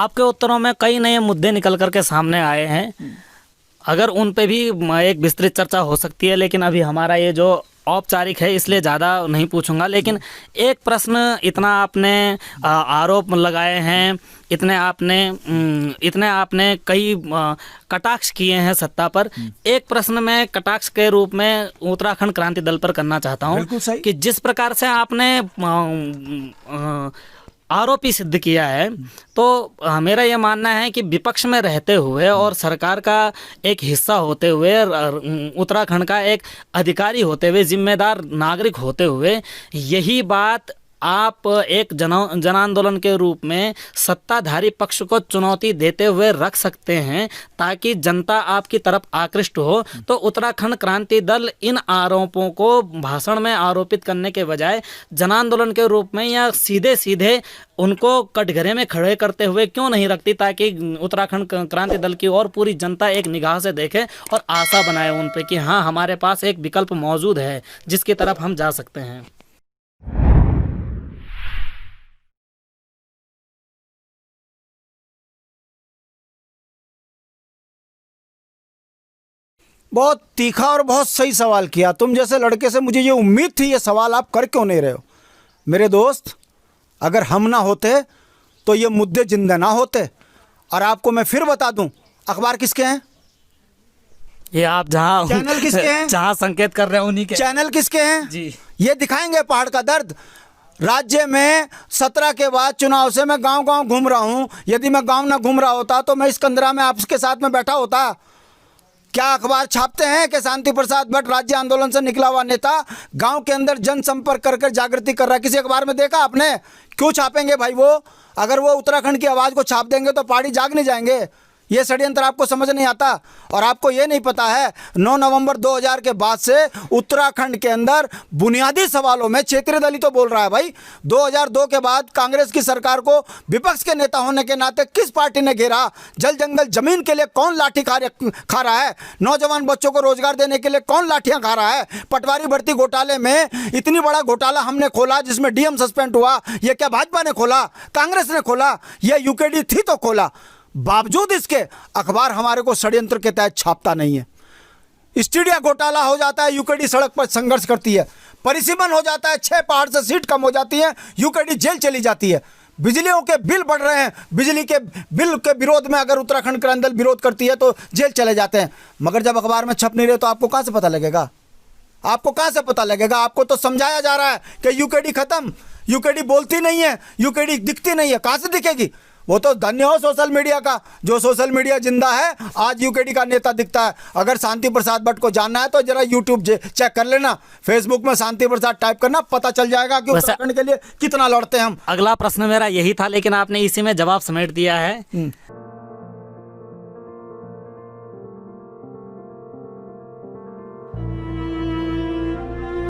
आपके उत्तरों में कई नए मुद्दे निकल करके सामने आए हैं, अगर उन पे भी एक विस्तृत चर्चा हो सकती है, लेकिन अभी हमारा ये जो औपचारिक है इसलिए ज़्यादा नहीं पूछूंगा। लेकिन एक प्रश्न, इतना आपने आरोप लगाए हैं, इतने आपने कई कटाक्ष किए हैं सत्ता पर, एक प्रश्न मैं कटाक्ष के रूप में उत्तराखंड क्रांति दल पर करना चाहता हूं कि जिस प्रकार से आपने आरोपी सिद्ध किया है, तो मेरा यह मानना है कि विपक्ष में रहते हुए और सरकार का एक हिस्सा होते हुए, उत्तराखंड का एक अधिकारी होते हुए, जिम्मेदार नागरिक होते हुए, यही बात आप एक जन आंदोलन के रूप में सत्ताधारी पक्ष को चुनौती देते हुए रख सकते हैं ताकि जनता आपकी तरफ आकृष्ट हो। तो उत्तराखंड क्रांति दल इन आरोपों को भाषण में आरोपित करने के बजाय जन आंदोलन के रूप में या सीधे सीधे उनको कटघरे में खड़े करते हुए क्यों नहीं रखती, ताकि उत्तराखंड क्रांति दल की और पूरी जनता एक निगाह से देखे और आशा बनाए उन पे कि हाँ, हमारे पास एक विकल्प मौजूद है जिसकी तरफ हम जा सकते हैं। बहुत तीखा और बहुत सही सवाल किया। तुम जैसे लड़के से मुझे ये उम्मीद थी, ये सवाल आप कर क्यों नहीं रहे हो मेरे दोस्त। अगर हम ना होते तो ये मुद्दे जिंदा ना होते। और आपको मैं फिर बता दूं, अखबार किसके हैं? ये आप जहां चैनल किसके हैं? जहां संकेत कर रहे हैं उन्हीं के चैनल किसके हैं जी। ये दिखाएंगे पहाड़ का दर्द। राज्य में 17 के बाद चुनाव से मैं गांव-गांव घूम रहा हूं। यदि मैं गांव ना घूम रहा होता तो मैं इस कंदरा में आपके साथ में बैठा होता। क्या अखबार छापते हैं कि शांति प्रसाद भट्ट राज्य आंदोलन से निकला हुआ नेता गांव के अंदर जनसंपर्क कर जागृति कर रहा है? किसी अखबार में देखा आपने? क्यों छापेंगे भाई वो? अगर वो उत्तराखंड की आवाज़ को छाप देंगे तो पहाड़ी जाग नहीं जाएंगे। ये षड्यंत्र आपको समझ नहीं आता। और आपको ये नहीं पता है 9 नवंबर 2000 के बाद से उत्तराखंड के अंदर बुनियादी सवालों में क्षेत्रीय दल ही तो बोल रहा है भाई। 2002 के बाद कांग्रेस की सरकार को विपक्ष के नेता होने के नाते किस पार्टी ने घेरा? जल जंगल जमीन के लिए कौन लाठी खा रहा है? नौजवान बच्चों को रोजगार देने के लिए कौन लाठियां खा रहा है? पटवारी भर्ती घोटाले में इतनी बड़ा घोटाला हमने खोला जिसमें डीएम सस्पेंड हुआ। ये क्या भाजपा ने खोला? कांग्रेस ने खोला? यह यूकेडी थी तो खोला। बावजूद इसके अखबार हमारे को षड्यंत्र के तहत छापता नहीं है। स्टेडिया घोटाला हो जाता है, यूकेडी सड़क पर संघर्ष करती है। परिसीमन हो जाता है, 6 पहाड़ से सीट कम हो जाती है, यूकेडी जेल चली जाती है। बिजलियों के बिल बढ़ रहे हैं, बिजली के बिल के विरोध में अगर उत्तराखंड क्रांति दल विरोध करती है तो जेल चले जाते हैं। मगर जब अखबार में छप नहीं रहे तो आपको कहां से पता लगेगा? आपको कहां से पता लगेगा? आपको तो समझाया जा रहा है कि यूकेडी खत्म, यूकेडी बोलती नहीं है, यूकेडी दिखती नहीं है। कहां से दिखेगी? वो तो धन्य हो सोशल मीडिया का, जो सोशल मीडिया जिंदा है। आज यूकेडी का नेता दिखता है। अगर शांति प्रसाद भट्ट को जानना है तो जरा यूट्यूब चेक कर लेना, फेसबुक में शांति प्रसाद टाइप करना, पता चल जाएगा कि उत्तराखंड के लिए कितना लड़ते हैं हम। अगला प्रश्न मेरा यही था, लेकिन आपने इसी में जवाब समेट दिया है।